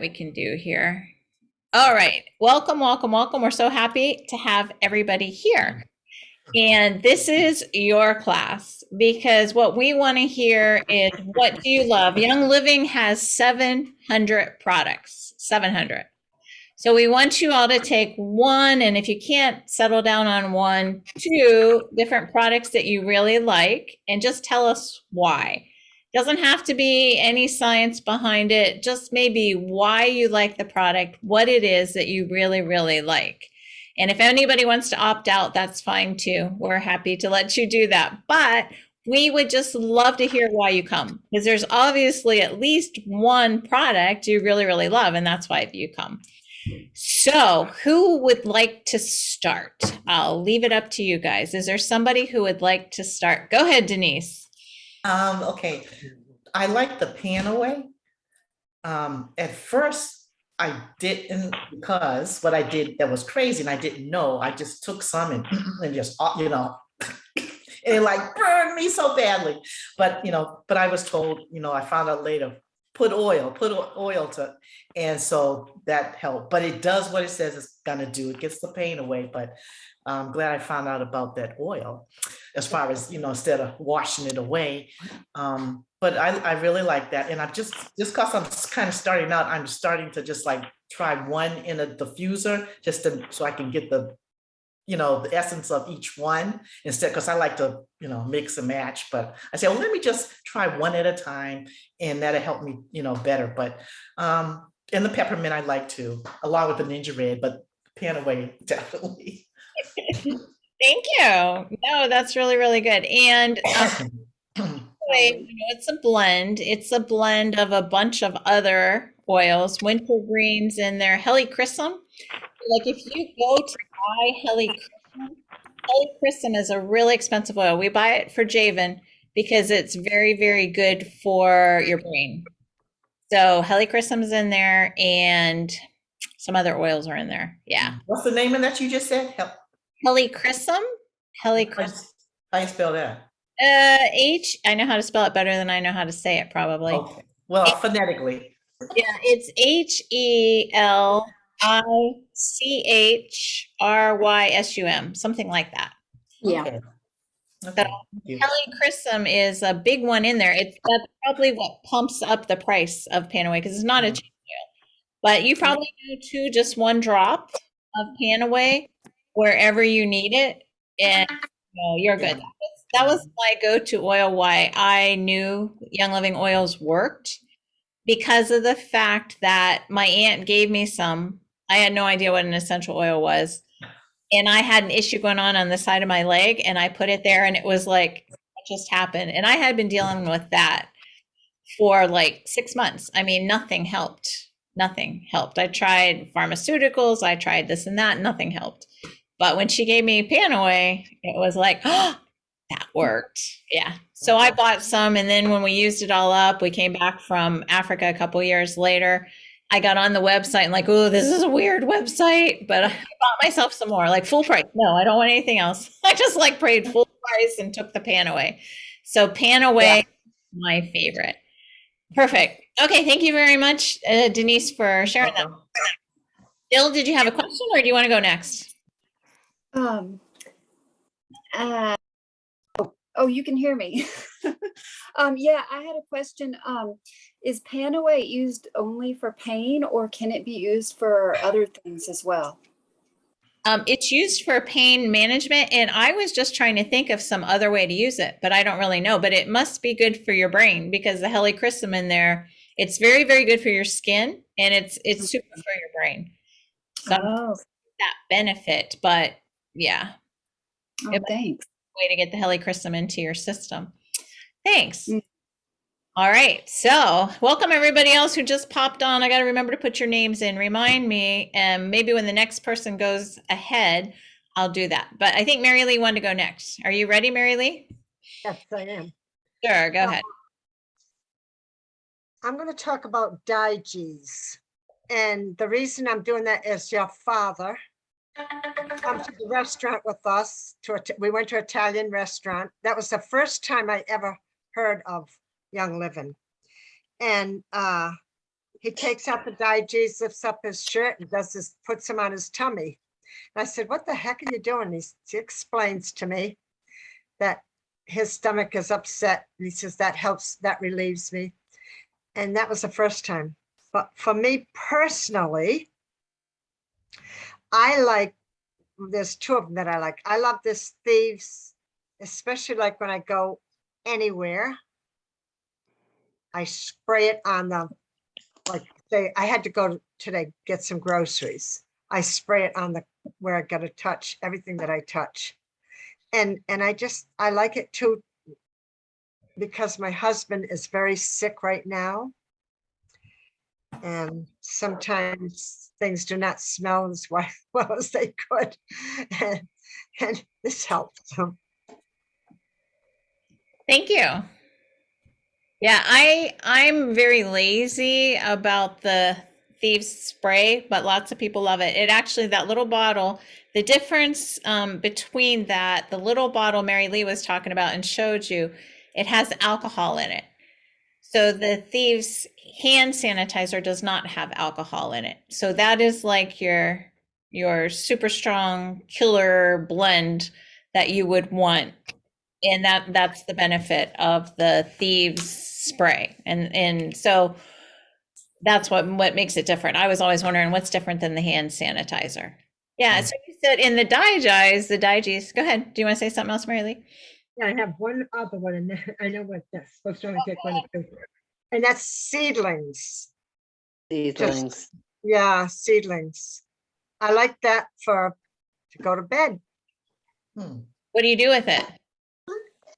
we can do here. All right. Welcome, welcome, welcome. We're so happy to have everybody here. And this is your class because what we want to hear is what do you love? Young Living has 700 products, 700. So we want you all to take one, and if you can't settle down on one, two different products that you really like, and just tell us why. Doesn't have to be any science behind it, just maybe why you like the product, what it is that you really, really like. And if anybody wants to opt out, that's fine too. We're happy to let you do that. But we would just love to hear why you come, because there's obviously at least one product you really, really love, and that's why you come. So, who would like to start? I'll leave it up to you guys. Is there somebody who would like to start? Go ahead, Denise. Okay. I like the pan away. At first I didn't, because what I did that was crazy and I didn't know, I just took some and just, and it like burned me so badly. But, but I was told, I found out later, put oil to, and so that helped. But it does what it says it's gonna do. It gets the pain away. But I'm glad I found out about that oil, as far as, instead of washing it away. But I really like that. And I'm just because I'm kind of starting out, I'm starting to just like try one in a diffuser just so I can get the the essence of each one instead, because I like to, mix and match. But I said, well, let me just try one at a time, and that'll help me, better. But and the peppermint I like too, along with the ninja red, but pan away definitely. Thank you. No, that's really, really good. And it's a blend. It's a blend of a bunch of other oils, wintergreens in there, helichrysum. Like if you go to buy helichrysum is a really expensive oil. We buy it for Javen because it's very, very good for your brain. So helichrysum is in there, and some other oils are in there. Yeah. What's the name of that you just said? Helichrysum. Helichrysum. How you spell that? I know how to spell it better than I know how to say it, probably. Okay. Well, phonetically. Yeah, it's Helichrysum, something like that. Yeah. Okay. So Okay. helichrysum is a big one in there. That's probably what pumps up the price of Panaway because it's not a cheap oil. But you probably do just one drop of Panaway wherever you need it, and you're good. That was my go-to oil. Why I knew Young Living oils worked, because of the fact that my aunt gave me some. I had no idea what an essential oil was. And I had an issue going on the side of my leg, and I put it there, and it was like, what just happened? And I had been dealing with that for like 6 months. I mean, nothing helped. Nothing helped. I tried pharmaceuticals, I tried this and that, nothing helped. But when she gave me Panaway, it was like, oh, that worked. Yeah. So I bought some, and then when we used it all up, we came back from Africa a couple years later. I got on the website and like, oh, this is a weird website, but I bought myself some more, like full price. No, I don't want anything else. I just like paid full price and took the Panaway. So Panaway, my favorite. Perfect. Okay, thank you very much, Denise, for sharing that. Bill, did you have a question, or do you want to go next? Oh, you can hear me. Yeah, I had a question. Is Panaway used only for pain, or can it be used for other things as well? It's used for pain management, and I was just trying to think of some other way to use it, but I don't really know. But it must be good for your brain, because the helichrysum in there, it's very, very good for your skin, and it's super for your brain. So that benefit, but yeah. Oh, thanks. Way to get the helichrysum into your system. Thanks. All right, so welcome everybody else who just popped on. I got to remember to put your names in. Remind me, and maybe when the next person goes ahead, I'll do that. But I think Mary Lee wanted to go next. Are you ready, Mary Lee? Yes, I am. Sure, go ahead. I'm going to talk about Diges. And the reason I'm doing that is your father come to the restaurant with us. We went to an Italian restaurant. That was the first time I ever heard of Young Living. And he takes out the digees, lifts up his shirt and does this, puts him on his tummy. And I said, what the heck are you doing? He explains to me that his stomach is upset. And he says, that helps, that relieves me. And that was the first time. But for me personally, I like, there's two of them that I like. I love this Thieves, especially like when I go anywhere. I spray it on the, like say, I had to go today, get some groceries. I spray it on the, where I got to touch, everything that I touch. And I like it too, because my husband is very sick right now. And sometimes things do not smell as well as they could. And this helps him. Thank you. Yeah, I'm very lazy about the Thieves Spray, but lots of people love it. It actually, that little bottle, the difference between that, the little bottle Mary Lee was talking about and showed you, it has alcohol in it. So the Thieves hand sanitizer does not have alcohol in it. So that is like your super strong killer blend that you would want. And that's the benefit of the Thieves Spray. And so that's what makes it different. I was always wondering what's different than the hand sanitizer. Yeah, so you said in the digees, go ahead. Do you want to say something else, Mary Lee? Yeah, I have one other one, and I know what that's supposed to only take one or two. And that's seedlings. Seedlings. Yeah, seedlings. I like that to go to bed. What do you do with it?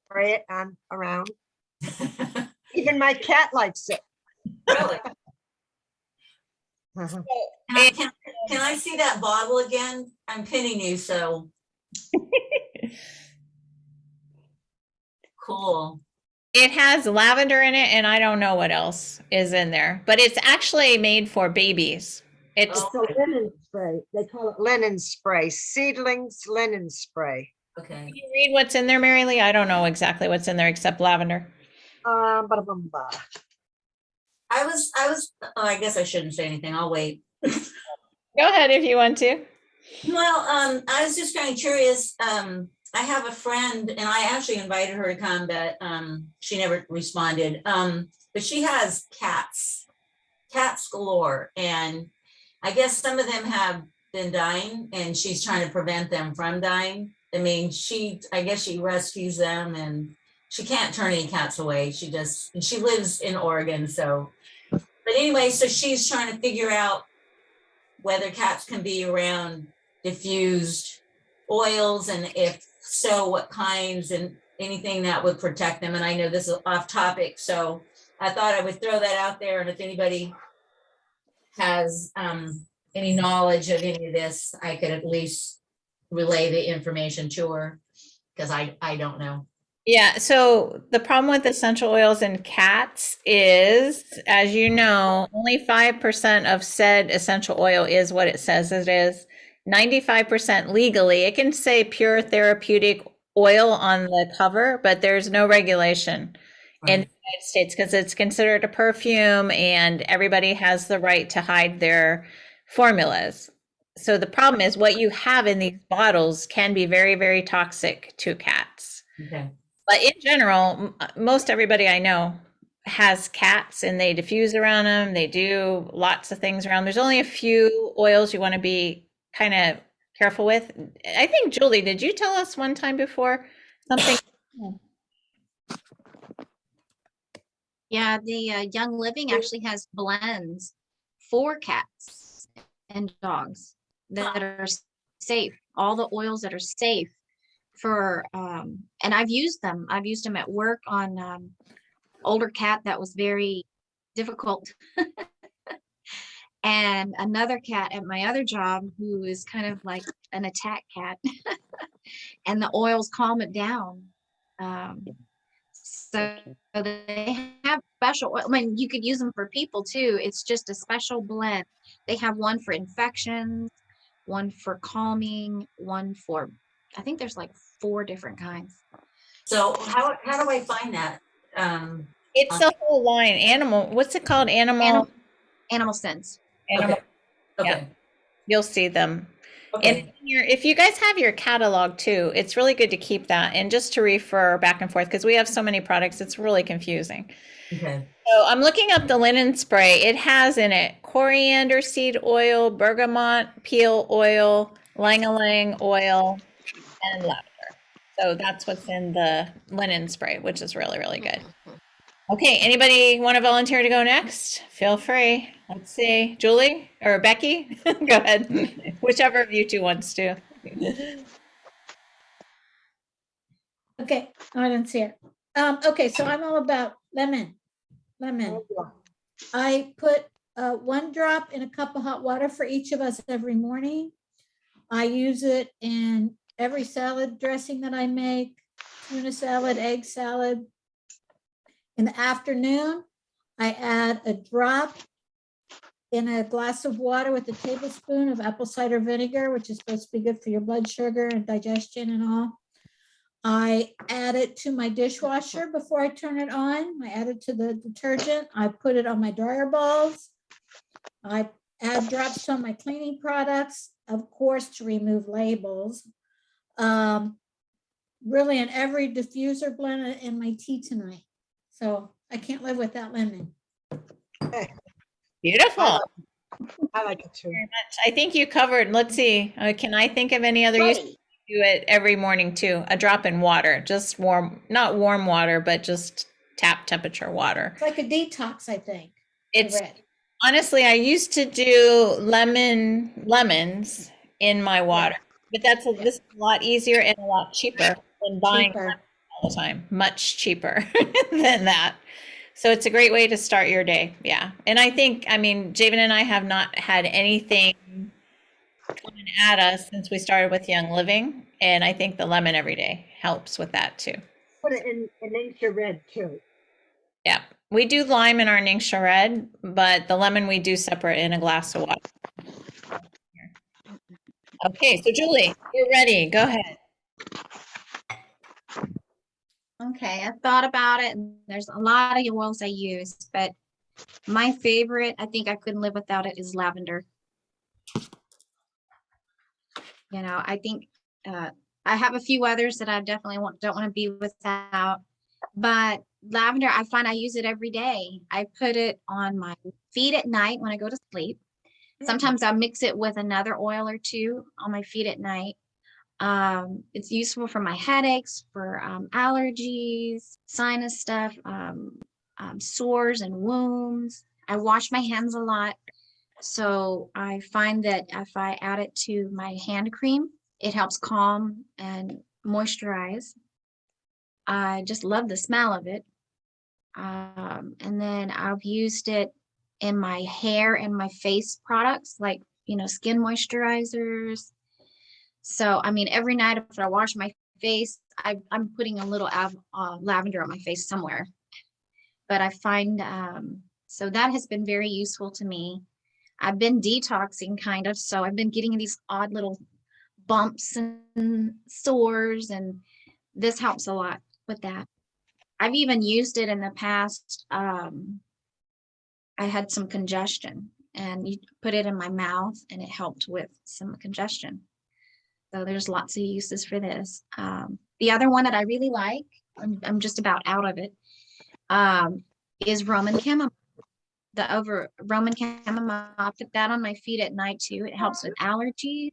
Spray it on around. Even my cat likes it. Really? Uh-huh. Can I see that bottle again? I'm pinning you, so. Cool. It has lavender in it, and I don't know what else is in there, but it's actually made for babies. It's It's a linen spray. They call it linen spray. Seedlings linen spray. Okay. Can you read what's in there, Mary Lee? I don't know exactly what's in there except lavender. I guess I shouldn't say anything. I'll wait. Go ahead if you want to. Well, I was just kind of curious. I have a friend, and I actually invited her to come, but she never responded. But she has cats galore, and I guess some of them have been dying, and she's trying to prevent them from dying. I mean, I guess she rescues them, and she can't turn any cats away. She lives in Oregon, so. But anyway, so she's trying to figure out whether cats can be around diffused oils, and if so, what kinds, and anything that would protect them. And I know this is off topic, so I thought I would throw that out there. And if anybody has any knowledge of any of this, I could at least relay the information to her, because I don't know. Yeah, so the problem with essential oils in cats is, as you know, only 5% of said essential oil is what it says it is. 95% legally. It can say pure therapeutic oil on the cover, but there's no regulation in the United States because it's considered a perfume and everybody has the right to hide their formulas. So the problem is what you have in these bottles can be very, very toxic to cats. Okay. But in general, most everybody I know has cats and they diffuse around them. They do lots of things around. There's only a few oils you want to be kind of careful with. I think, Julie, did you tell us one time before something? Yeah, the Young Living actually has blends for cats and dogs that are safe. All the oils that are safe for, and I've used them. I've used them at work on older cat that was very difficult. And another cat at my other job who is kind of like an attack cat. And the oils calm it down. So they have special oil. I mean, you could use them for people too. It's just a special blend. They have one for infections, one for calming, one for, I think there's like 4 different kinds. So how do I find that? It's a whole line. Animal, what's it called? Animal animal scents. Animal, Okay, yeah. okay, You'll see them. And okay. if you guys have your catalog too, it's really good to keep that and just to refer back and forth because we have so many products, it's really confusing. Okay. So I'm looking up the linen spray. It has in it coriander seed oil, bergamot peel oil, lang-a-lang oil, and lavender. So that's what's in the linen spray, which is really, really good. Okay, anybody want to volunteer to go next? Feel free. Let's see, Julie or Becky? Go ahead. Whichever of you two wants to. Okay, I didn't see it. Okay, so I'm all about lemon. Lemon. I put 1 drop in a cup of hot water for each of us every morning. I use it in every salad dressing that I make, tuna salad, egg salad. In the afternoon, I add a drop in a glass of water with a tablespoon of apple cider vinegar, which is supposed to be good for your blood sugar and digestion and all. I add it to my dishwasher before I turn it on. I add it to the detergent. I put it on my dryer balls. I add drops on my cleaning products, of course, to remove labels. Really in every diffuser blend in my tea tonight. So I can't live without lemon. Beautiful. I like it too. Very much. I think you covered, let's see, can I think of any other use? Do it every morning too. A drop in water, just warm, not warm water, but just tap temperature water. It's like a detox, I think. It's I read. honestly, I used to do lemons in my water, but this is a lot easier and a lot cheaper than buying Cheaper. all the time. Much cheaper than that. So it's a great way to start your day. Yeah. And I think, I mean, Javen and I have not had anything coming at us since we started with Young Living. And I think the lemon every day helps with that too. Put it in nature red too. Yeah. We do lime in our Ningxia Red, but the lemon we do separate in a glass of water. Okay. So Julie, you're ready. Go ahead. Okay, I thought about it, and there's a lot of oils I use, but my favorite, I think I couldn't live without it, is lavender. You know, I think I have a few others that I definitely don't want to be without, but lavender, I find I use it every day. I put it on my feet at night when I go to sleep. Sometimes I mix it with another oil or two on my feet at night. It's useful for my headaches, for allergies, sinus stuff, sores and wounds. I wash my hands a lot. So I find that if I add it to my hand cream, it helps calm and moisturize. I just love the smell of it. And then I've used it in my hair and my face products, like, you know, skin moisturizers. So, I mean, every night after I wash my face, I'm putting a little lavender on my face somewhere. But I find, so that has been very useful to me. I've been detoxing kind of, so I've been getting these odd little bumps and sores, and this helps a lot with that. I've even used it in the past. I had some congestion, and you put it in my mouth, and it helped with some congestion. So there's lots of uses for this. The other one that I really like, I'm just about out of it, is Roman chamomile. Roman chamomile, I put that on my feet at night too. It helps with allergies.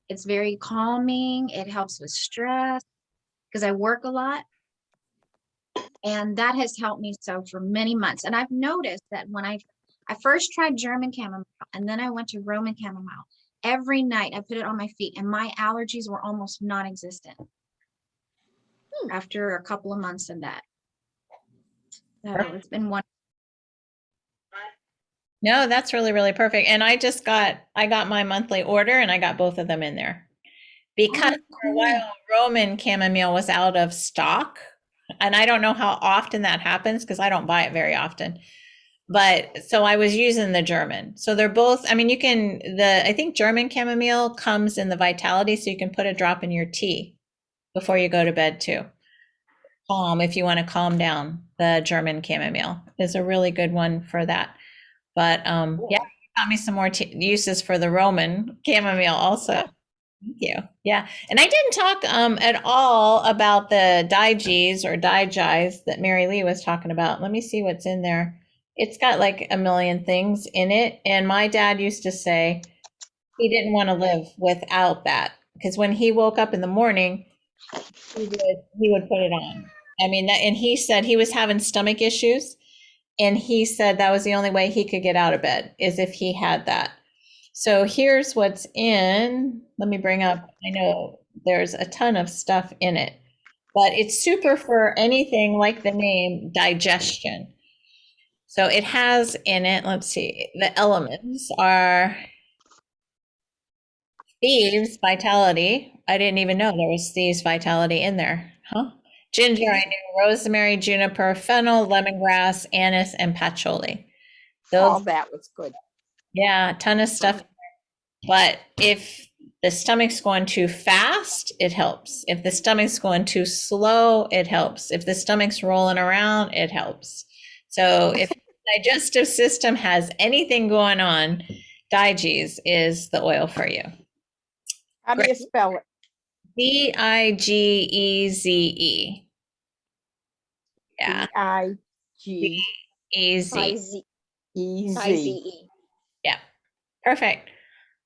It's very calming. It helps with stress because I work a lot. And that has helped me so for many months. And I've noticed that when I first tried German chamomile, and then I went to Roman chamomile, every night I put it on my feet and my allergies were almost non-existent after a couple of months of that. So it's been one. No, that's really, really perfect. And I got my monthly order and I got both of them in there because for a while Roman chamomile was out of stock. And I don't know how often that happens because I don't buy it very often. But so I was using the German. So they're both, I mean, I think German chamomile comes in the Vitality, so you can put a drop in your tea before you go to bed too. If you want to calm down, the German chamomile is a really good one for that. But yeah, you got me some more uses for the Roman chamomile also. Thank you. Yeah. And I didn't talk at all about the digees or digies that Mary Lee was talking about. Let me see what's in there. It's got like a million things in it. And my dad used to say he didn't want to live without that because when he woke up in the morning, he would put it on. I mean, and he said he was having stomach issues. And he said that was the only way he could get out of bed is if he had that. So here's what's in. Let me bring up, I know there's a ton of stuff in it, but it's super for anything like the name digestion. So it has in it, let's see, the elements are Thieves Vitality. I didn't even know there was Thieves Vitality in there. Huh? Ginger, I knew, rosemary, juniper, fennel, lemongrass, anise, and patchouli. All Those, that was good. yeah, a ton of stuff. But if the stomach's going too fast, it helps. If the stomach's going too slow, it helps. If the stomach's rolling around, it helps. So if the digestive system has anything going on, Digees is the oil for you. How do you spell it? Digeze. Yeah, D-I-G-E-Z. easy. I-Z-E. Yeah, perfect.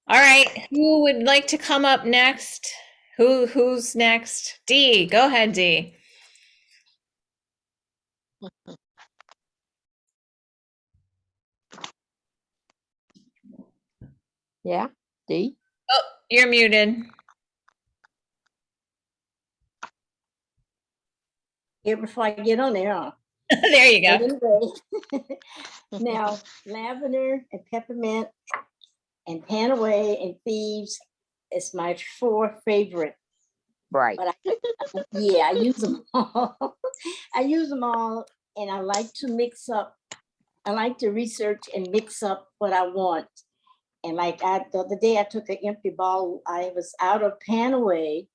All right, who would like to come up next? Who's next? Dee, go ahead, Dee. Yeah, D. Oh, you're muted. Here before I get on there, huh? There you go. Anyway, now lavender and peppermint and Panaway and Thieves is my 4 favorite. Right. But I use them all. I use them all, and I like to mix up. I like to research and mix up what I want. And like the other day, I took an empty bottle. I was out of Panaway,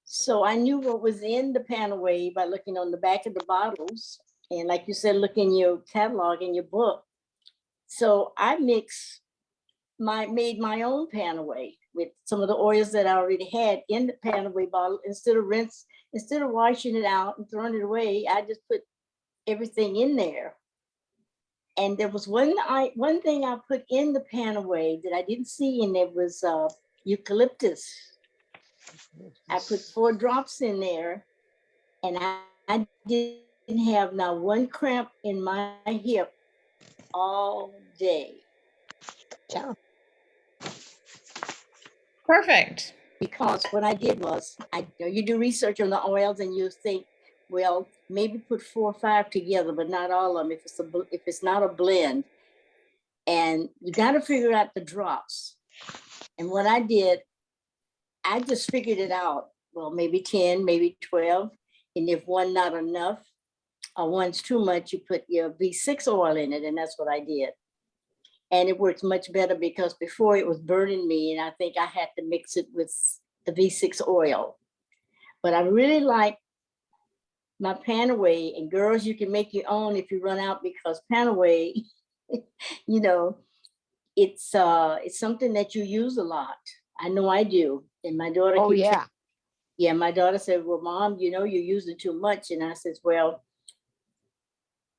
so I knew what was in the Panaway by looking on the back of the bottles. And like you said, look in your catalog in your book. So I made my own Panaway with some of the oils that I already had in the Panaway bottle. Instead of washing it out and throwing it away, I just put everything in there. And there was one thing I put in the Panaway that I didn't see, and it was eucalyptus. I put 4 drops in there, and I didn't have now one cramp in my hip all day. Yeah. Perfect. Because what I did was, you do research on the oils and you think, well, maybe put 4 or 5 together, but not all of them if it's not a blend. And you got to figure out the drops. And what I did, I just figured it out. Well, maybe 10, maybe 12. And if one not enough, or one's too much, you put your V6 oil in it. And that's what I did. And it works much better because before it was burning me, and I think I had to mix it with the V6 oil. But I really like my Panaway, and girls, you can make your own if you run out, because Panaway, you know, it's something that you use a lot. I know I do. And my daughter, my daughter said, well, Mom, you're using too much. And I said, well,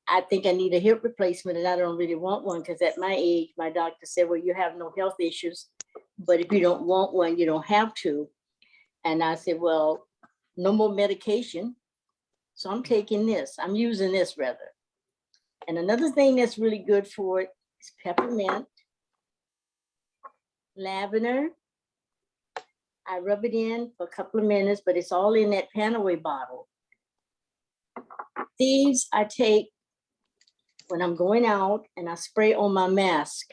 I think I need a hip replacement, and I don't really want one, because at my age, my doctor said, well, you have no health issues, but if you don't want one, you don't have to. And I said, well, no more medication. So I'm taking this. I'm using this rather. And another thing that's really good for it is peppermint, lavender. I rub it in for a couple of minutes, but it's all in that Panaway bottle. These I take when I'm going out, and I spray on my mask.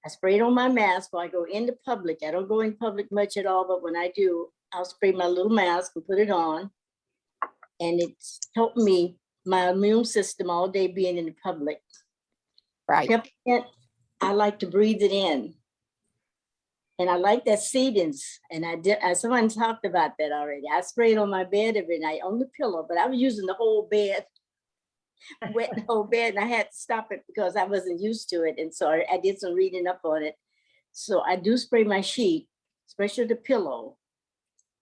I spray it on my mask when I go into public. I don't go in public much at all, but when I do, I'll spray my little mask and put it on. And it's helped me, my immune system all day being in the public. Right. Peppermint, I like to breathe it in. And I like that sedence. And someone talked about that already. I sprayed on my bed every night on the pillow, but I was using the whole bed. wet the whole bed, and I had to stop it because I wasn't used to it. And so I did some reading up on it. So I do spray my sheet, especially the pillow.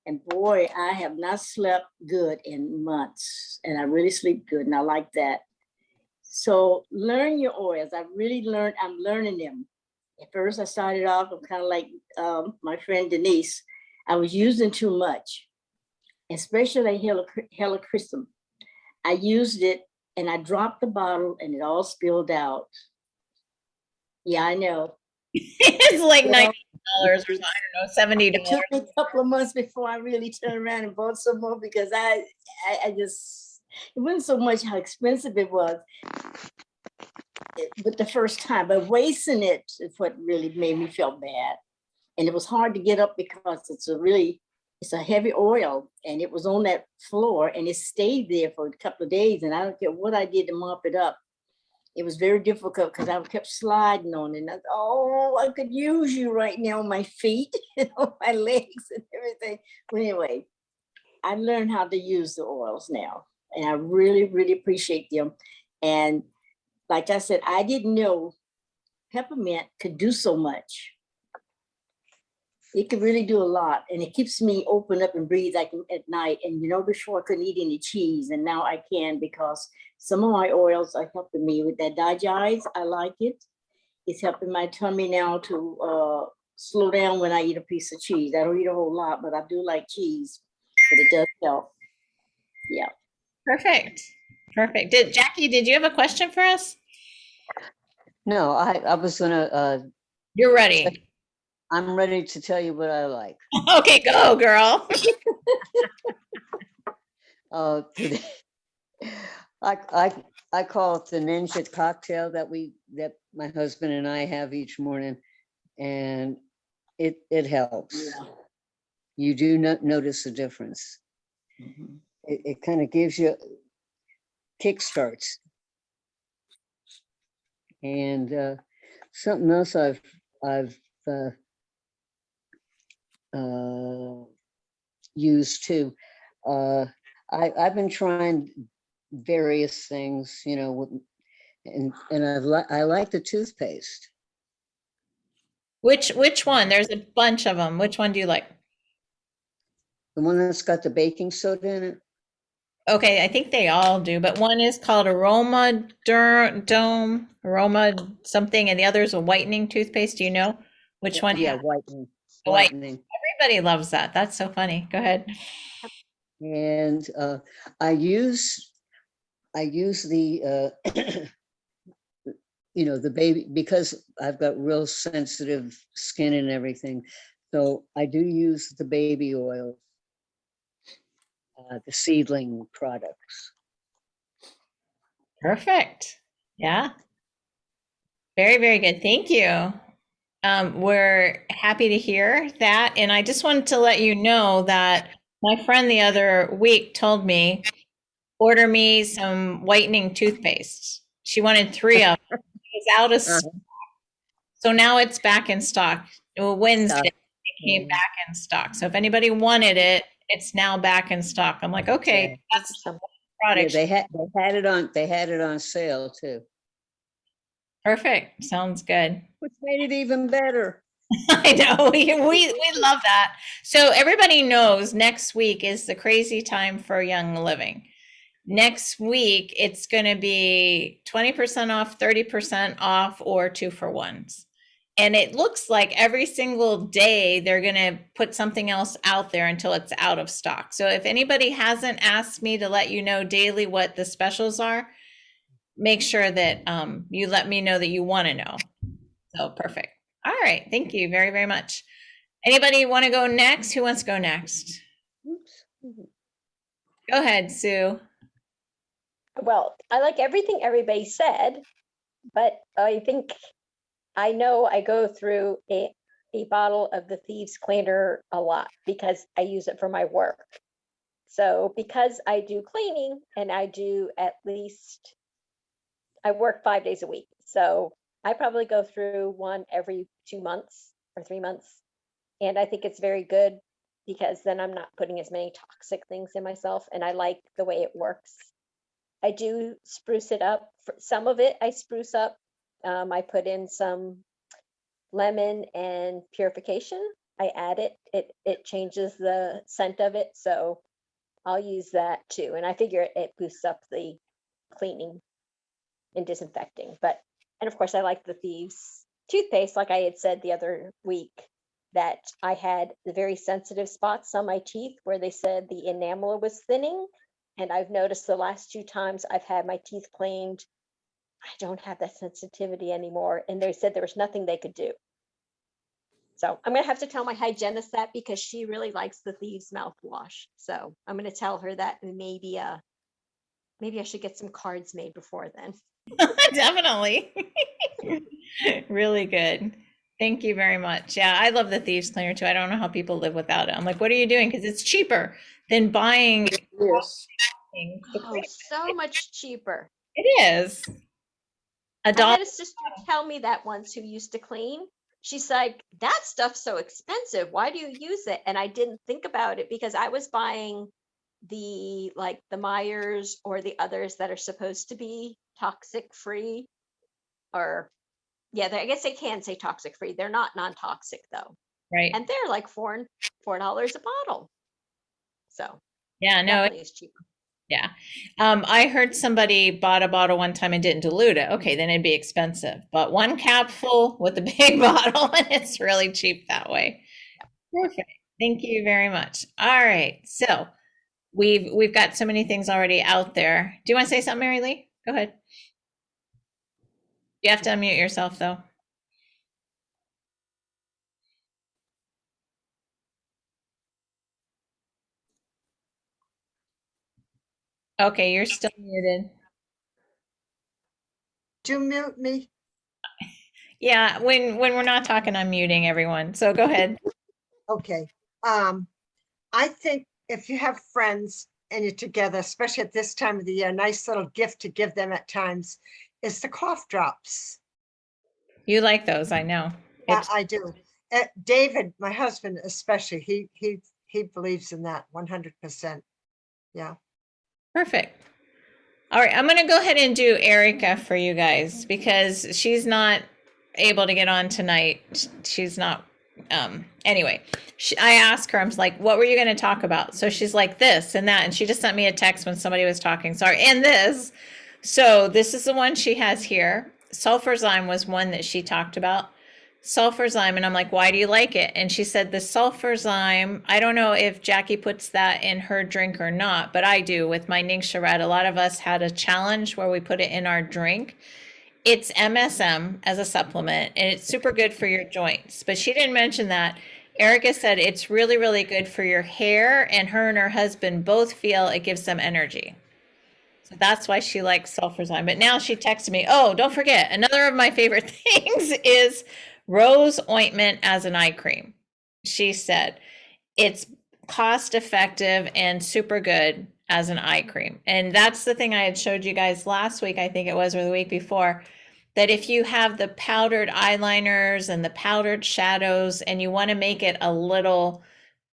And boy, I have not slept good in months, and I really sleep good, and I like that. So learn your oils. I really learned, I'm learning them. At first I started off, I'm kind of like my friend Denise. I was using too much, especially helichrysum. I used it and I dropped the bottle and it all spilled out. Yeah, I know. It's like Well, $90 or something, I don't know, $70. it took me a couple of months before I really turned around and bought some more because I just, it wasn't so much how expensive it was, but the first time, but wasting it is what really made me feel bad. And it was hard to get up because it's a heavy oil, and it was on that floor and it stayed there for a couple of days, and I don't care what I did to mop it up. It was very difficult because I kept sliding on it. And I thought, oh, I could use you right now on my feet and on my legs and everything. But anyway, I learned how to use the oils now, and I really, really appreciate them. And like I said, I didn't know peppermint could do so much. It could really do a lot, and it keeps me open up and breathe like at night. And before I couldn't eat any cheese, and now I can because some of my oils are helping me with that digest. I like it. It's helping my tummy now to slow down when I eat a piece of cheese. I don't eat a whole lot, but I do like cheese, but it does help. Yeah. Perfect. Perfect. Jackie, did you have a question for us? No, I was gonna, You're ready. I'm ready to tell you what I like. Okay, go, girl. Today, I call it the ninja cocktail that my husband and I have each morning, and it helps. Yeah. You do not notice a difference. Mhm. It kind of gives you kickstarts. And something else I've used too. I've been trying various things, and I like the toothpaste. Which one? There's a bunch of them. Which one do you like? The one that's got the baking soda in it. Okay, I think they all do, but one is called Aroma something, and the other is a whitening toothpaste. Do you know which one? Yeah, whitening. The whitening. Everybody loves that. That's so funny. Go ahead. And I use the the baby, because I've got real sensitive skin and everything. So I do use the baby oil, the seedling products. Perfect. Yeah. Very, very good. Thank you. We're happy to hear that. And I just wanted to let you know that my friend the other week told me, order me some whitening toothpaste. She wanted 3 of them. It was out of stock. So now it's back in stock. Wednesday, it came back in stock. So if anybody wanted it, it's now back in stock. I'm like, okay, that's the product. Yeah, they had it on sale too. Perfect. Sounds good. Which made it even better. I know. We love that. So everybody knows next week is the crazy time for Young Living. Next week, it's going to be 20% off, 30% off, or 2-for-1s. And it looks like every single day they're going to put something else out there until it's out of stock. So if anybody hasn't asked me to let you know daily what the specials are, make sure that you let me know that you want to know. So perfect. All right. Thank you very, very much. Anybody want to go next? Who wants to go next? Go ahead, Sue. Well, I like everything everybody said, but I think I know I go through a bottle of the Thieves Cleaner a lot because I use it for my work. So because I do cleaning and I do I work 5 days a week. So I probably go through one every 2 months or 3 months. And I think it's very good because then I'm not putting as many toxic things in myself, and I like the way it works. I do spruce it up. For some of it I spruce up. I put in some lemon and purification. I add it. It changes the scent of it. So I'll use that too. And I figure it boosts up the cleaning and disinfecting. But, and of course I like the Thieves toothpaste, like I had said the other week, that I had the very sensitive spots on my teeth where they said the enamel was thinning. And I've noticed the last 2 times I've had my teeth cleaned, I don't have that sensitivity anymore. And they said there was nothing they could do. So I'm gonna have to tell my hygienist that, because she really likes the Thieves mouthwash. So I'm gonna tell her that, and maybe I should get some cards made before then. Definitely. Really good. Thank you very much. Yeah, I love the Thieves Cleaner too. I don't know how people live without it. I'm like, what are you doing? Because it's cheaper than buying Yes. the Oh, so much cheaper. It is. I $1. had a sister tell me that once who used to clean. She's like, that stuff's so expensive. Why do you use it? And I didn't think about it because I was buying the Myers or the others that are supposed to be toxic free, or yeah, I guess they can say toxic free. They're not non-toxic though. Right. And they're like $4 a bottle. So Yeah, no, definitely is cheaper. yeah. I heard somebody bought a bottle one time and didn't dilute it. Okay, then it'd be expensive. But 1 capful with a big bottle, and it's really cheap that way. Perfect. Thank you very much. All right. So we've got so many things already out there. Do you want to say something, Mary Lee? Go ahead. You have to unmute yourself though. Okay, you're still muted. Do you mute me? Yeah, when we're not talking, I'm muting everyone. So go ahead. Okay. I think if you have friends and you're together, especially at this time of the year, a nice little gift to give them at times is the cough drops. You like those, I know. Yeah, I do. David, my husband, especially, he believes in that 100%. Yeah. Perfect. All right, I'm going to go ahead and do Erica for you guys because she's not able to get on tonight. She's not, anyway, I asked her, I was like, what were you going to talk about? So she's like this and that, and she just sent me a text when somebody was talking, sorry, and this. So this is the one she has here. Sulphurzyme was one that she talked about. Sulphurzyme, and I'm like, why do you like it? And she said the Sulphurzyme, I don't know if Jackie puts that in her drink or not, but I do with my Ningxia Red. A lot of us had a challenge where we put it in our drink. It's MSM as a supplement, and it's super good for your joints. But she didn't mention that. Erica said it's really, really good for your hair, and her husband both feel it gives them energy. So that's why she likes Sulphurzyme. But now she texted me, oh, don't forget, another of my favorite things is Rose Ointment as an eye cream. She said it's cost effective and super good as an eye cream. And that's the thing I had showed you guys last week, I think it was, or the week before, that if you have the powdered eyeliners and the powdered shadows and you want to make it a little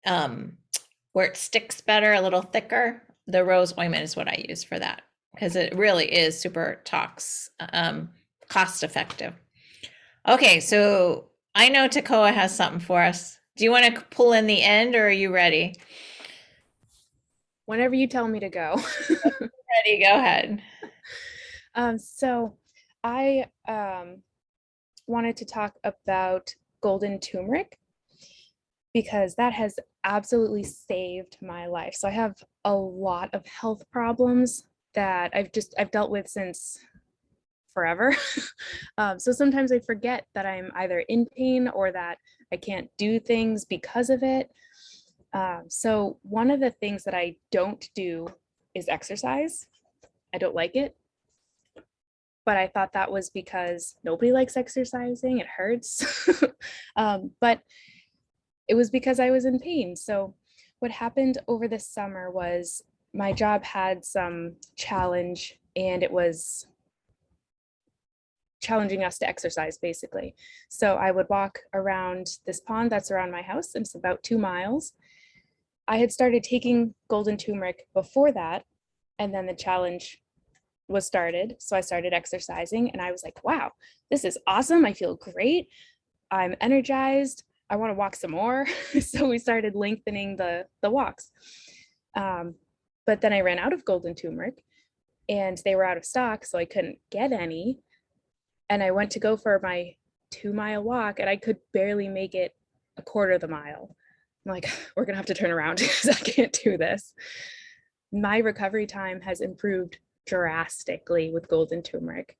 where it sticks better, a little thicker, the Rose Ointment is what I use for that, because it really is super cost effective. Okay, so I know Takoa has something for us. Do you want to pull in the end, or are you ready? Whenever you tell me to go. Ready, go ahead. So I wanted to talk about golden turmeric because that has absolutely saved my life. So I have a lot of health problems that I've dealt with since forever. So sometimes I forget that I'm either in pain or that I can't do things because of it. So one of the things that I don't do is exercise. I don't like it. But I thought that was because nobody likes exercising. It hurts. But it was because I was in pain. So what happened over the summer was my job had some challenge, and it was challenging us to exercise basically. So I would walk around this pond that's around my house, and it's about 2 miles. I had started taking golden turmeric before that, and then the challenge was started. So I started exercising and I was like, wow, this is awesome. I feel great. I'm energized. I want to walk some more. So we started lengthening the walks. But then I ran out of golden turmeric and they were out of stock, so I couldn't get any. And I went to go for my 2-mile walk and I could barely make it a quarter of the mile. I'm like, we're gonna have to turn around because I can't do this. My recovery time has improved drastically with golden turmeric.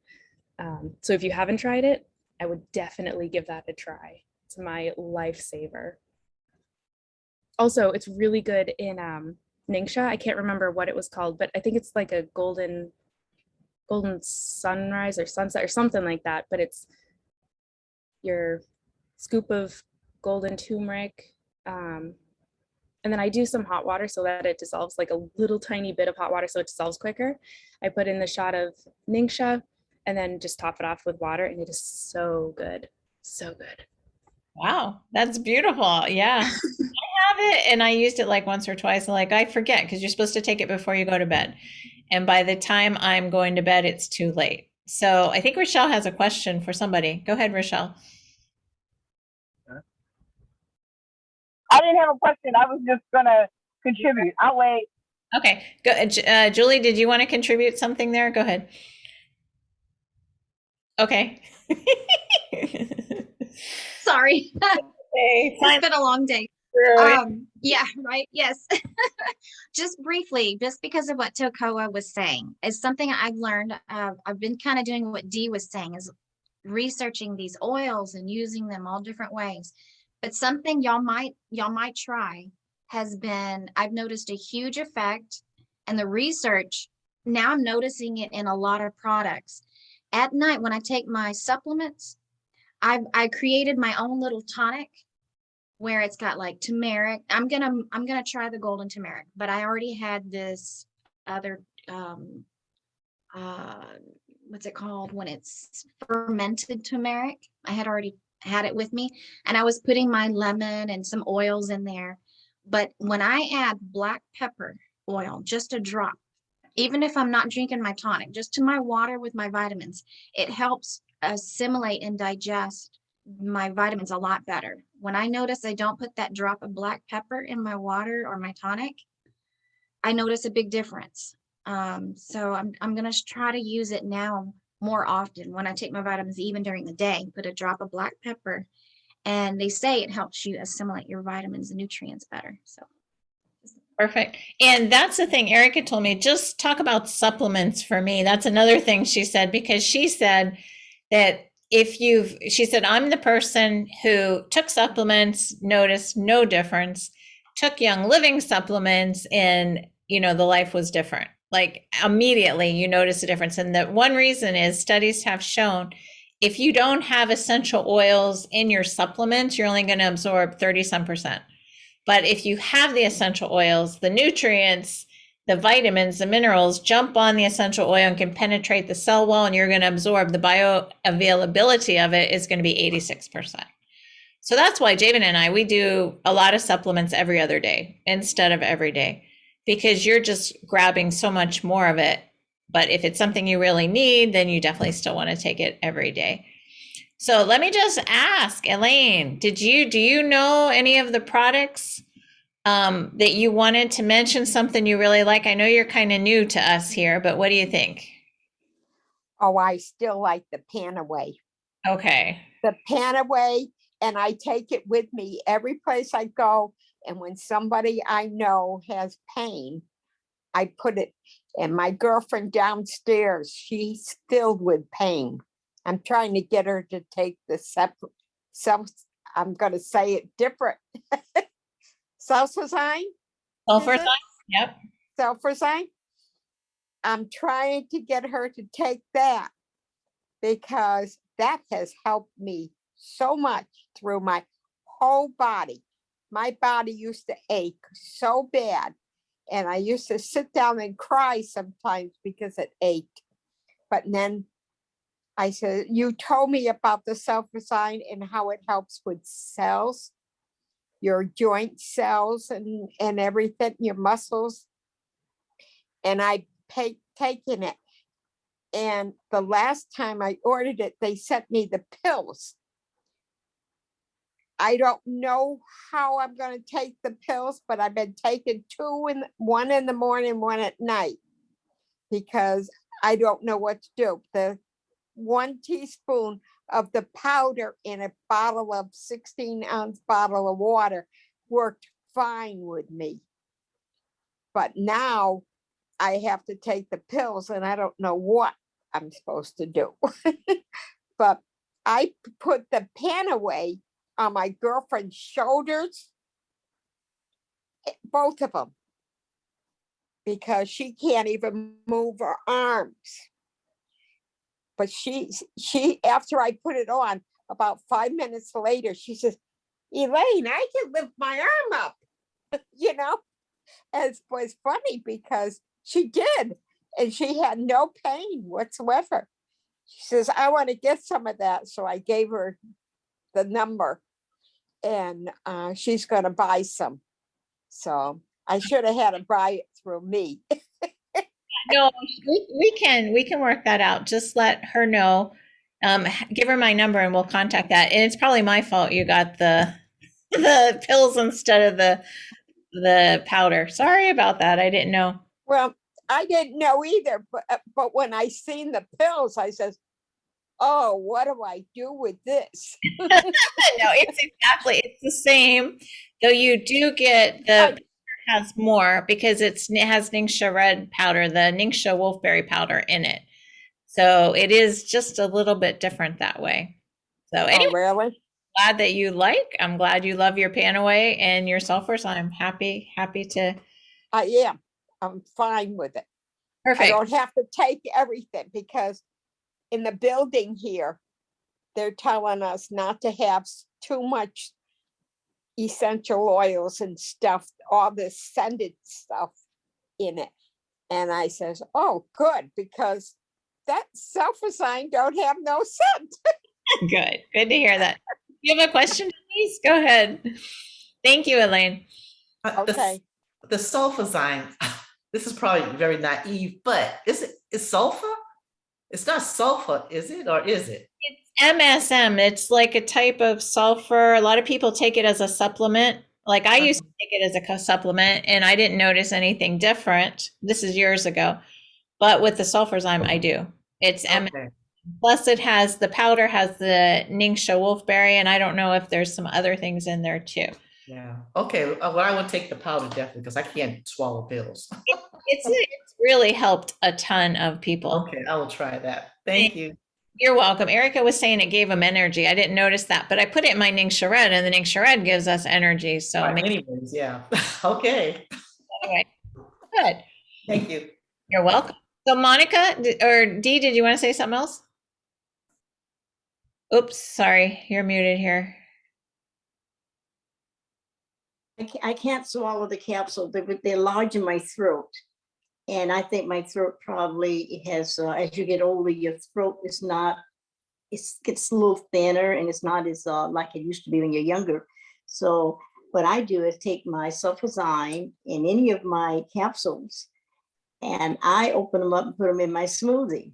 So if you haven't tried it, I would definitely give that a try. It's my lifesaver. Also, it's really good in Ningxia. I can't remember what it was called, but I think it's like a golden sunrise or sunset or something like that. But it's your scoop of golden turmeric. And then I do some hot water so that it dissolves, like a little tiny bit of hot water so it dissolves quicker. I put in the shot of Ningxia and then just top it off with water, and it is so good. So good. Wow, that's beautiful. Yeah. I have it and I used it like once or twice. And like I forget because you're supposed to take it before you go to bed. And by the time I'm going to bed, it's too late. So I think Rochelle has a question for somebody. Go ahead, Rochelle. I didn't have a question. I was just gonna contribute. I'll wait. Okay. Go, Julie, did you want to contribute something there? Go ahead. Okay. Sorry. Okay, fine. It's been a long day. Yeah, right. Yes. Just briefly, just because of what Tokoa was saying, is something I've learned. I've been kind of doing what Dee was saying, is researching these oils and using them all different ways. But something y'all might try has been, I've noticed a huge effect, and the research, now I'm noticing it in a lot of products. At night when I take my supplements, I created my own little tonic where it's got like turmeric. I'm gonna try the golden turmeric, but I already had this other what's it called when it's fermented turmeric. I had already had it with me, and I was putting my lemon and some oils in there. But when I add black pepper oil, just a drop, even if I'm not drinking my tonic, just to my water with my vitamins, it helps assimilate and digest my vitamins a lot better. When I notice I don't put that drop of black pepper in my water or my tonic, I notice a big difference. So I'm gonna try to use it now more often when I take my vitamins, even during the day, put a drop of black pepper, and they say it helps you assimilate your vitamins and nutrients better. So Perfect. And that's the thing Erica told me, just talk about supplements for me. That's another thing she said, because she said that she said, I'm the person who took supplements, noticed no difference, took Young Living supplements, and, the life was different. Like immediately you notice a difference. And the one reason is studies have shown if you don't have essential oils in your supplements, you're only going to absorb 30-some%. But if you have the essential oils, the nutrients, the vitamins, the minerals jump on the essential oil and can penetrate the cell wall, and you're going to absorb the bioavailability of it is going to be 86%. So that's why Javen and I, we do a lot of supplements every other day instead of every day, because you're just grabbing so much more of it. But if it's something you really need, then you definitely still want to take it every day. So let me just ask, Elaine, do you know any of the products that you wanted to mention, something you really like? I know you're kind of new to us here, but what do you think? Oh, I still like the Panaway. Okay. The Panaway, and I take it with me every place I go. And when somebody I know has pain, I put it, and my girlfriend downstairs, she's filled with pain. I'm trying to get her to take the I'm going to say it different. Sulphurzyme? Sulphurzyme? Yep. Sulphurzyme? I'm trying to get her to take that because that has helped me so much through my whole body. My body used to ache so bad, and I used to sit down and cry sometimes because it ached. But then I said, you told me about the Sulphurzyme and how it helps with cells, your joint cells and everything, your muscles. And I taken it. And the last time I ordered it, they sent me the pills. I don't know how I'm going to take the pills, but I've been taking one in the morning, one at night, because I don't know what to do. The 1 teaspoon of the powder in a bottle of 16-ounce bottle of water worked fine with me. But now I have to take the pills and I don't know what I'm supposed to do. But I put the pen away on my girlfriend's shoulders, both of them, because she can't even move her arms. But she, after I put it on, about 5 minutes later, she says, Elaine, I can lift my arm up, you know? And it was funny because she did, and she had no pain whatsoever. She says, I want to get some of that. So I gave her the number, and she's going to buy some. So I should have had her buy it through me. No, we can work that out. Just let her know. Give her my number and we'll contact that. And it's probably my fault you got the pills instead of the powder. Sorry about that. I didn't know. Well, I didn't know either, but when I seen the pills, I says, oh, what do I do with this? No, it's the same. Though you do get has more because it has Ningxia red powder, the Ningxia wolfberry powder in it. So it is just a little bit different that way. So anyway, really? Glad that you I'm glad you love your Panaway and your Sulphurzyme. Happy to. I am. I'm fine with it. Perfect. I don't have to take everything because in the building here, they're telling us not to have too much essential oils and stuff, all this scented stuff in it. And I says, oh, good, because that Sulphurzyme don't have no scent. Good to hear that. You have a question, Denise? Go ahead. Thank you, Elaine. Okay. The Sulphurzyme, this is probably very naive, but is sulfur? It's not sulfur, is it, or is it? It's MSM. It's like a type of sulfur. A lot of people take it as a supplement. Like I used to take it as a supplement and I didn't notice anything different. This is years ago. But with the Sulphurzyme, I do. It's MSM. Plus it has the powder, has the Ningxia wolfberry, and I don't know if there's some other things in there too. Yeah. Okay. Well, I would take the powder definitely because I can't swallow pills. It's really helped a ton of people. Okay, I will try that. Thank you. You're welcome. Erica was saying it gave them energy. I didn't notice that, but I put it in my Ningxia red, and the Ningxia red gives us energy. So anyways, yeah. Okay. Anyway, good. Thank you. You're welcome. So Monica or Dee, did you want to say something else? Oops, sorry, you're muted here. I can't swallow the capsule. They're large in my throat. And I think my throat probably has, as you get older, your throat is not, it gets a little thinner and it's not as like it used to be when you're younger. So what I do is take my Sulphurzyme in any of my capsules and I open them up and put them in my smoothie.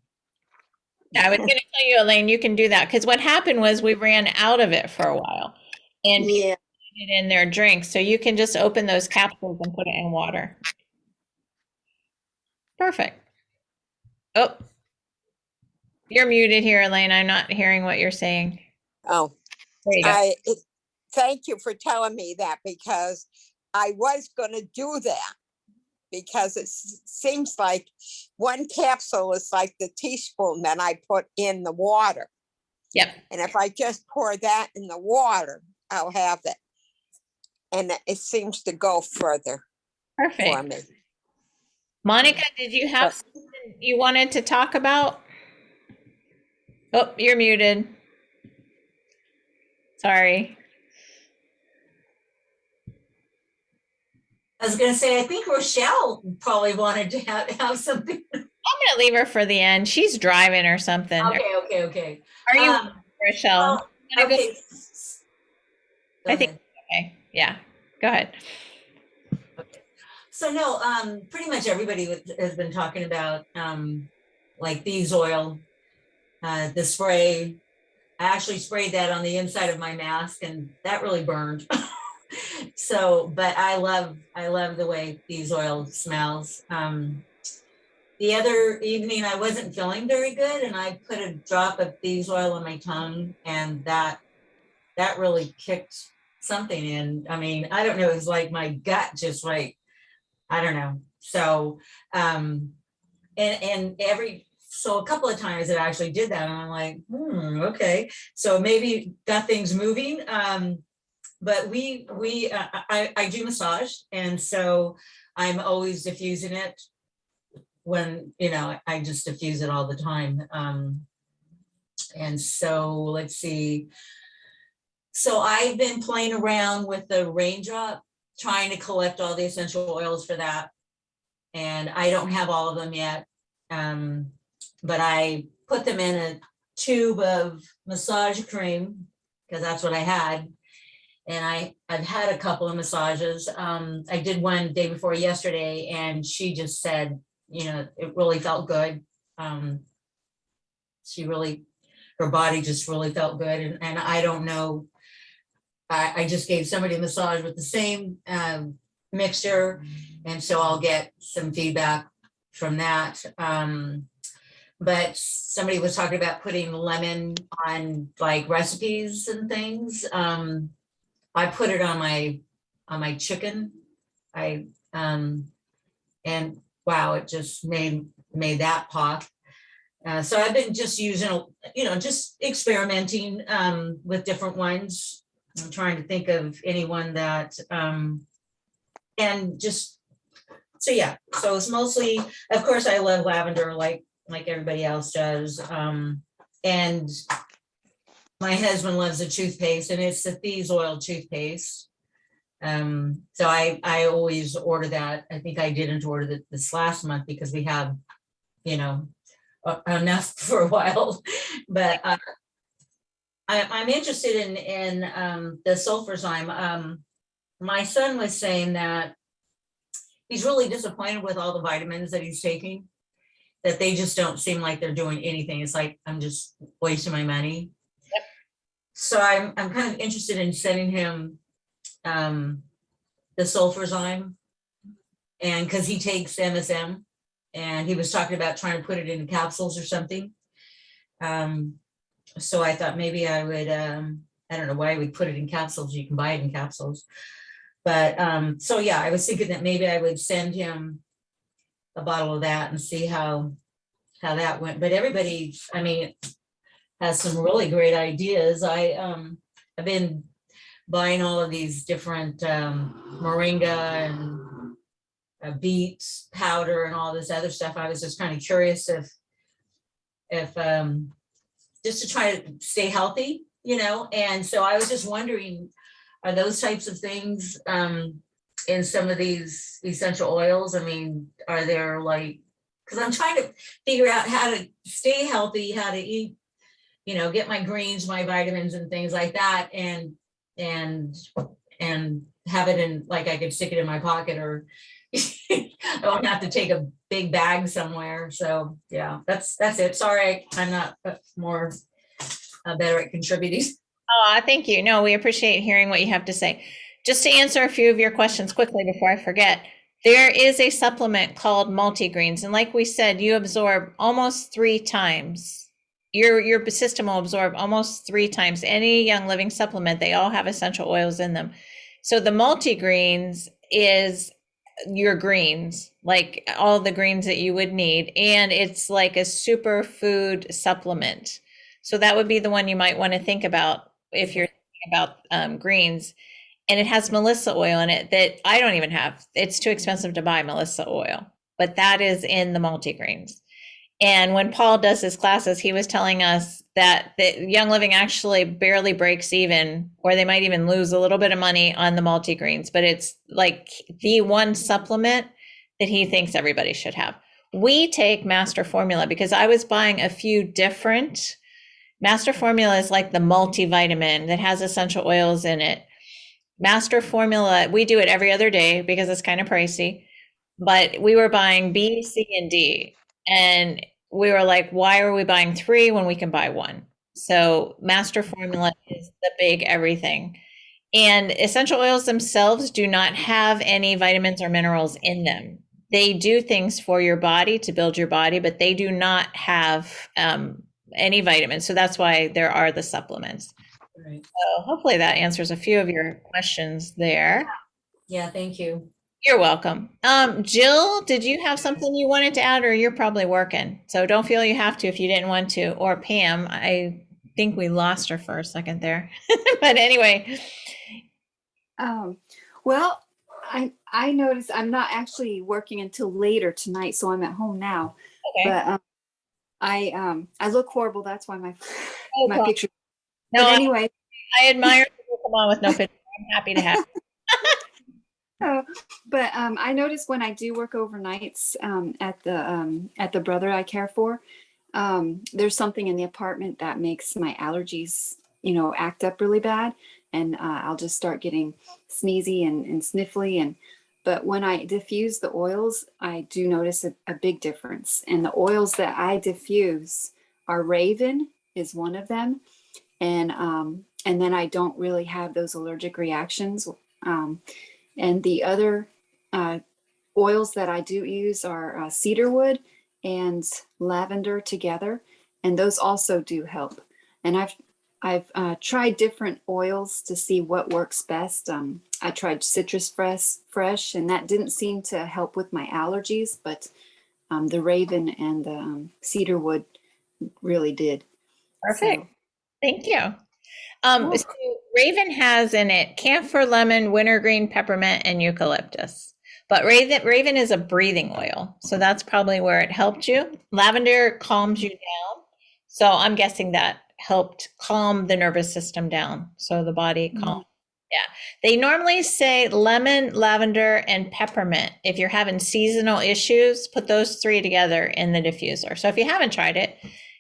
I was going to tell you, Elaine, you can do that because what happened was we ran out of it for a while and people put it in their drinks. So you can just open those capsules and put it in water. Perfect. Oh, you're muted here, Elaine. I'm not hearing what you're saying. Oh, there you go. Thank you for telling me that because I was going to do that. Because it seems like one capsule is like the teaspoon that I put in the water. Yep. And if I just pour that in the water, I'll have it. And it seems to go further for me. Monica, did you have something you wanted to talk about? Oh, you're muted. Sorry. I was going to say, I think Rochelle probably wanted to have something. I'm going to leave her for the end. She's driving or something. Okay. Are you, Rochelle? Okay. I think, okay. Yeah, go ahead. So no, pretty much everybody has been talking about like Thieves Oil, the spray. I actually sprayed that on the inside of my mask and that really burned. So, but I love the way Thieves Oil smells. The other evening I wasn't feeling very good and I put a drop of Thieves Oil on my tongue and that really kicked something in. I mean, I don't know, it was like my gut just like, I don't know. So, and so a couple of times it actually did that and I'm like, okay. So maybe got things moving. But I do massage. And so I'm always diffusing it when, I just diffuse it all the time. And so let's see. So I've been playing around with the raindrop, trying to collect all the essential oils for that. And I don't have all of them yet. But I put them in a tube of massage cream because that's what I had. And I've had a couple of massages. I did one day before yesterday and she just said, it really felt good. Her body just really felt good. And I don't know, I just gave somebody a massage with the same mixture. And so I'll get some feedback from that. But somebody was talking about putting lemon on like recipes and things. I put it on my chicken. And wow, it just made that pop. So I've been just using, just experimenting with different ones. I'm trying to think of anyone that, and just, so yeah. So it's mostly, of course, I love lavender like everybody else does. And my husband loves the toothpaste and it's the Thieves Oil Toothpaste. So I always order that. I think I didn't order this last month because we have, enough for a while, but I'm interested in the Sulphurzyme. My son was saying that he's really disappointed with all the vitamins that he's taking, that they just don't seem like they're doing anything. It's like, I'm just wasting my money. Yep. So I'm kind of interested in sending him the Sulphurzyme, and because he takes MSM and he was talking about trying to put it in capsules or something. So I thought maybe I would, I don't know why we put it in capsules. You can buy it in capsules. But so yeah, I was thinking that maybe I would send him a bottle of that and see how that went. But everybody, I mean, has some really great ideas. I've been buying all of these different moringa and beets powder and all this other stuff. I was just kind of curious if just to try to stay healthy, and so I was just wondering, are those types of things in some of these essential oils? I mean, are there like, because I'm trying to figure out how to stay healthy, how to eat, get my greens, my vitamins and things like that, and have it in, like I could stick it in my pocket, or I don't have to take a big bag somewhere. So yeah, that's it. Sorry, I'm not more better at contributing. Oh, thank you. No, we appreciate hearing what you have to say. Just to answer a few of your questions quickly before I forget, there is a supplement called multigreens. And like we said, you absorb almost 3 times. Your system will absorb almost 3 times any Young Living supplement. They all have essential oils in them. So the multigreens is your greens, like all the greens that you would need. And it's like a superfood supplement. So that would be the one you might want to think about if you're thinking about greens. And it has Melissa oil in it that I don't even have. It's too expensive to buy Melissa oil, but that is in the multigreens. And when Paul does his classes, he was telling us that the Young Living actually barely breaks even, or they might even lose a little bit of money on the multigreens, but it's like the one supplement that he thinks everybody should have. We take Master Formula because I was buying a few different. Master Formula is like the multivitamin that has essential oils in it. Master Formula, we do it every other day because it's kind of pricey, but we were buying B, C, and D. And we were like, why are we buying 3 when we can buy 1? So master formula is the big everything. And essential oils themselves do not have any vitamins or minerals in them. They do things for your body to build your body, but they do not have any vitamins. So that's why there are the supplements. Right. So hopefully that answers a few of your questions there. Yeah, thank you. You're welcome. Jill, did you have something you wanted to add, or you're probably working? So don't feel you have to if you didn't want to. Or Pam, I think we lost her for a second there. But anyway. Well, I noticed I'm not actually working until later tonight, so I'm at home now. Okay. But I look horrible. That's why my my well, picture. No, But anyway, I admire people come on with no picture. I'm happy to have. but I notice when I do work overnights at the brother I care for, there's something in the apartment that makes my allergies, act up really bad, and I'll just start getting sneezy and sniffly. But when I diffuse the oils, I do notice a big difference. And the oils that I diffuse are Raven is one of them, and then I don't really have those allergic reactions. And the other oils that I do use are cedarwood and lavender together, and those also do help. And I've tried different oils to see what works best. I tried citrus fresh, and that didn't seem to help with my allergies, but the Raven and the cedarwood really did. Perfect. So, Thank you. So Raven has in it camphor, lemon, wintergreen, peppermint, and eucalyptus. But Raven is a breathing oil, so that's probably where it helped you. Lavender calms you down, so I'm guessing that helped calm the nervous system down, so the body calm. Yeah, they normally say lemon, lavender, and peppermint. If you're having seasonal issues, put those 3 together in the diffuser. So if you haven't tried it,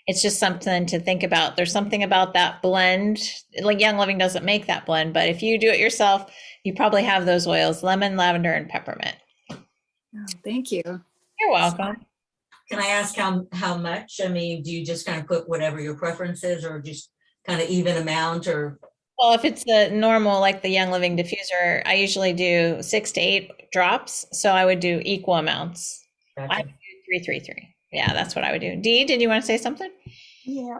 it's just something to think about. There's something about that blend. Like Young Living doesn't make that blend, but if you do it yourself, you probably have those oils, lemon, lavender, and peppermint. thank you. You're welcome. Can I ask how much? I mean, do you just kind of put whatever your preference is, or just kind of even amount, or? Well, if it's a normal, like the Young Living diffuser, I usually do 6 to 8 drops. So I would do equal amounts. Gotcha. I would do 3, 3, 3. Yeah, that's what I would do. Dee, did you want to say something? Yeah,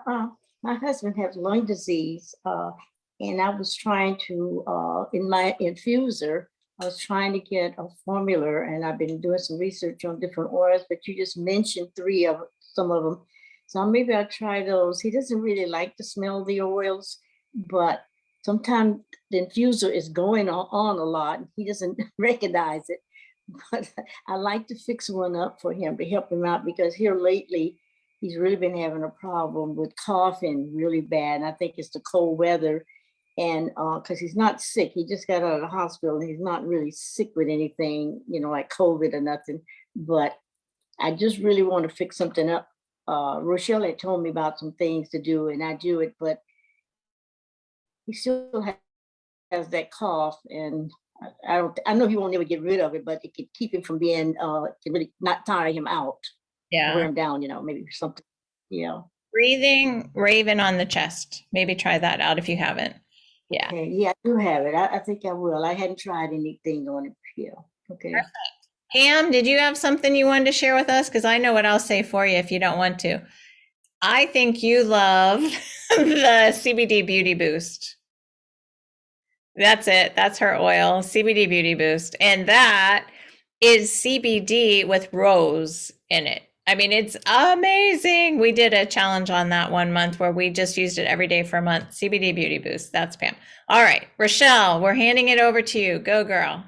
my husband has lung disease, and I was trying to, in my infuser, I was trying to get a formula, and I've been doing some research on different oils, but you just mentioned some of them. So maybe I'll try those. He doesn't really like the smell of the oils, but sometimes the infuser is going on a lot. And he doesn't recognize it, but I like to fix one up for him to help him out, because here lately, he's really been having a problem with coughing really bad. And I think it's the cold weather. And because he's not sick, he just got out of the hospital and he's not really sick with anything, like COVID or nothing. But I just really want to fix something up. Rochelle had told me about some things to do, and I do it, but he still has that cough, and I know he won't ever get rid of it, but it could keep him from being can really not tire him out. Yeah. Wear him down, maybe something, Breathing Raven on the chest. Maybe try that out if you haven't. Yeah. Okay. Yeah, I do have it. I think I will. I hadn't tried anything on it here. Okay. Perfect. Pam, did you have something you wanted to share with us? Because I know what I'll say for you if you don't want to. I think you love the CBD Beauty Boost. That's it. That's her oil, CBD Beauty Boost. And that is CBD with rose in it. I mean, it's amazing. We did a challenge on that one month where we just used it every day for a month. CBD Beauty Boost. That's Pam. All right, Rochelle, we're handing it over to you. Go, girl.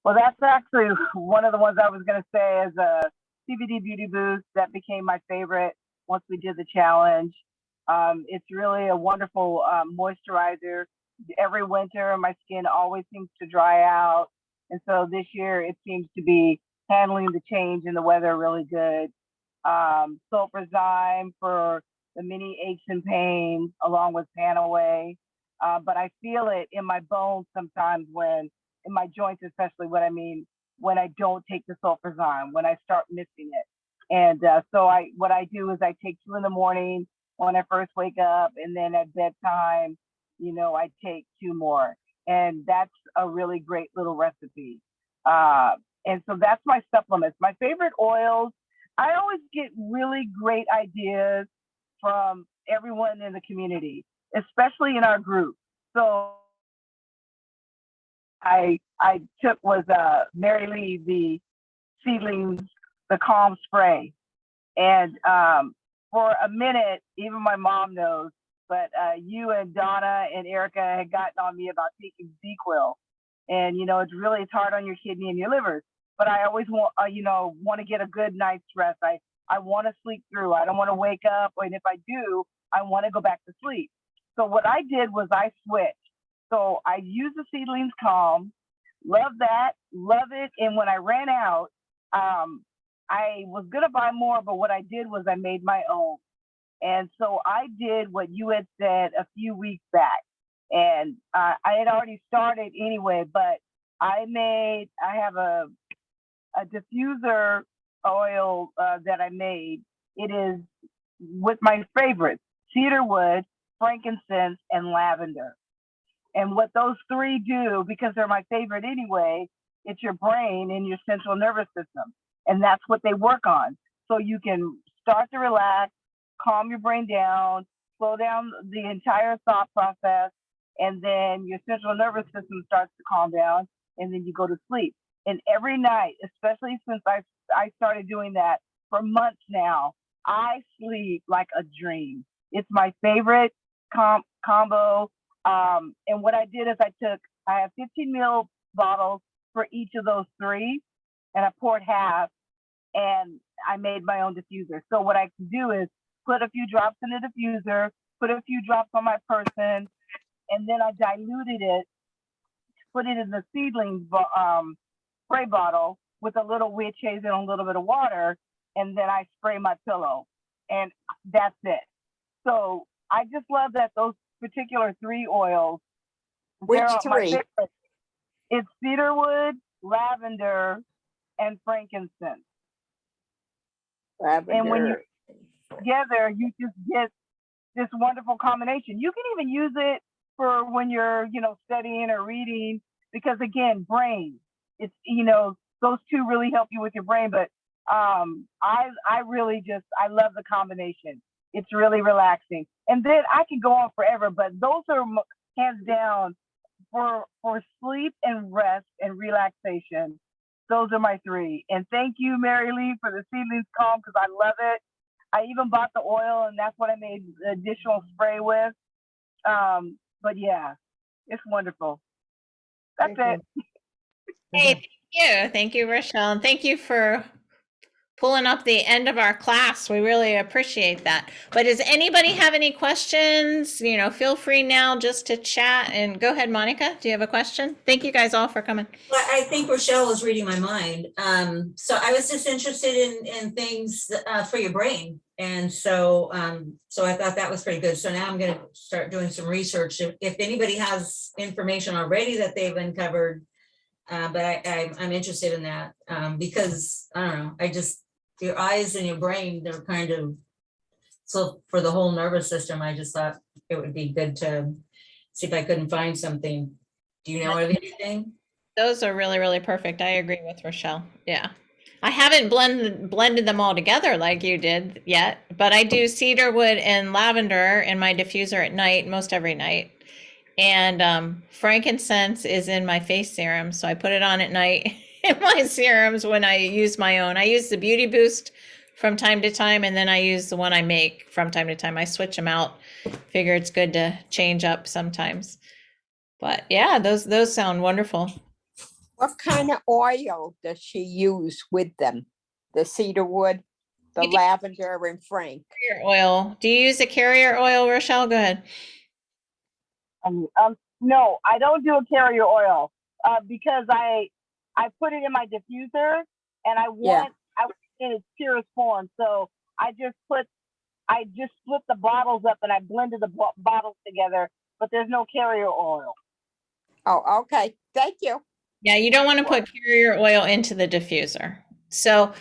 Well, that's actually one of the ones I was going to say as a CBD Beauty Boost that became my favorite once we did the challenge. It's really a wonderful moisturizer. Every winter, my skin always seems to dry out. And so this year, it seems to be handling the change in the weather really good. Sulphurzyme for the mini aches and pains, along with Panaway. But I feel it in my bones sometimes in my joints, especially when I don't take the Sulphurzyme, when I start missing it. And what I do is I take 2 in the morning when I first wake up, and then at bedtime, I take 2 more. And that's a really great little recipe. And so that's my supplements. My favorite oils, I always get really great ideas from everyone in the community, especially in our group. So I took was Mary Lee, the seedlings, the calm spray. And for a minute, even my mom knows, but you and Donna and Erica had gotten on me about taking ZQL. And, it's hard on your kidney and your liver. But I always want to get a good night's rest. I want to sleep through. I don't want to wake up. And if I do, I want to go back to sleep. So what I did was I switched. So I used the Seedlings Calm, love that, love it. And when I ran out, I was going to buy more, but what I did was I made my own. And so I did what you had said a few weeks back. And I had already started anyway, but I have a diffuser oil that I made. It is with my favorites, cedarwood, frankincense, and lavender. And what those 3 do, because they're my favorite anyway, it's your brain and your central nervous system. And that's what they work on. So you can start to relax, calm your brain down, slow down the entire thought process, and then your central nervous system starts to calm down, and then you go to sleep. And every night, especially since I started doing that for months now, I sleep like a dream. It's my favorite combo. And what I did is I have 15 ml bottles for each of those 3, and I poured half, and I made my own diffuser. So what I can do is put a few drops in the diffuser, put a few drops on my person, and then I diluted it, put it in the seedlings spray bottle with a little witch hazel and a little bit of water, and then I spray my pillow, and that's it. So I just love that those particular 3 oils. Which my 3? favorite. It's cedarwood, lavender, and frankincense. Lavender. And when you together, you just get this wonderful combination. You can even use it for when you're, studying or reading, because again, brain. It's those 2 really help you with your brain. But I really I love the combination. It's really relaxing. And then I can go on forever, but those are hands down for sleep and rest and relaxation. Those are my 3. And thank you, Mary Lee, for the Seedlings Calm, because I love it. I even bought the oil, and that's what I made the additional spray with. But yeah, it's wonderful. That's it. Hey, thank you, Rochelle, and thank you for pulling up the end of our class. We really appreciate that. But does anybody have any questions? Feel free now just to chat. And go ahead, Monica. Do you have a question? Thank you guys all for coming. Well, I think Rochelle was reading my mind. So I was just interested in things for your brain. And so I thought that was pretty good. So now I'm going to start doing some research. If anybody has information already that they've uncovered, but I'm interested in that because I don't know, your eyes and your brain, they're kind of, so for the whole nervous system, I just thought it would be good to see if I couldn't find something. Do you know of anything? Those are really, really perfect. I agree with Rochelle. Yeah. I haven't blended them all together like you did yet, but I do cedarwood and lavender in my diffuser at night, most every night. And frankincense is in my face serum, so I put it on at night in my serums when I use my own. I use the Beauty Boost from time to time, and then I use the one I make from time to time. I switch them out. Figure it's good to change up sometimes. But yeah, those sound wonderful. What kind of oil does she use with them? The cedarwood, the lavender, and frank. Carrier oil. Do you use a carrier oil, Rochelle? Go ahead. No, I don't do a carrier oil because I put it in my diffuser, and I want it in its purest form. So I just split the bottles up and I blended the bottles together, but there's no carrier oil. Oh, okay. Thank you. Yeah, you don't want to put carrier oil into the diffuser. So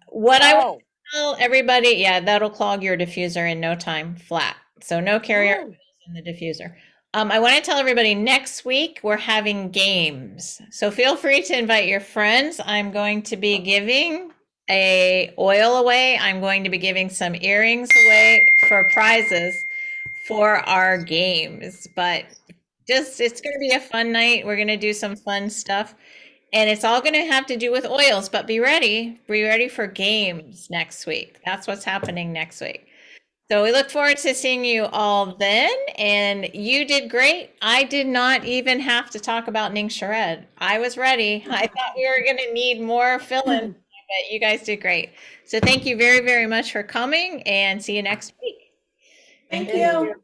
what I would tell everybody, yeah, that'll clog your diffuser in no time flat. So no carrier Oh. in the diffuser. I want to tell everybody next week we're having games. So feel free to invite your friends. I'm going to be giving a oil away. I'm going to be giving some earrings away for prizes for our games. But just it's going to be a fun night. We're going to do some fun stuff. And it's all going to have to do with oils, but be ready. Be ready for games next week. That's what's happening next week. So we look forward to seeing you all then. And you did great. I did not even have to talk about Ning Shared. I was ready. I thought we were going to need more fill-in, but you guys did great. So thank you very, very much for coming and see you next week. Thank you.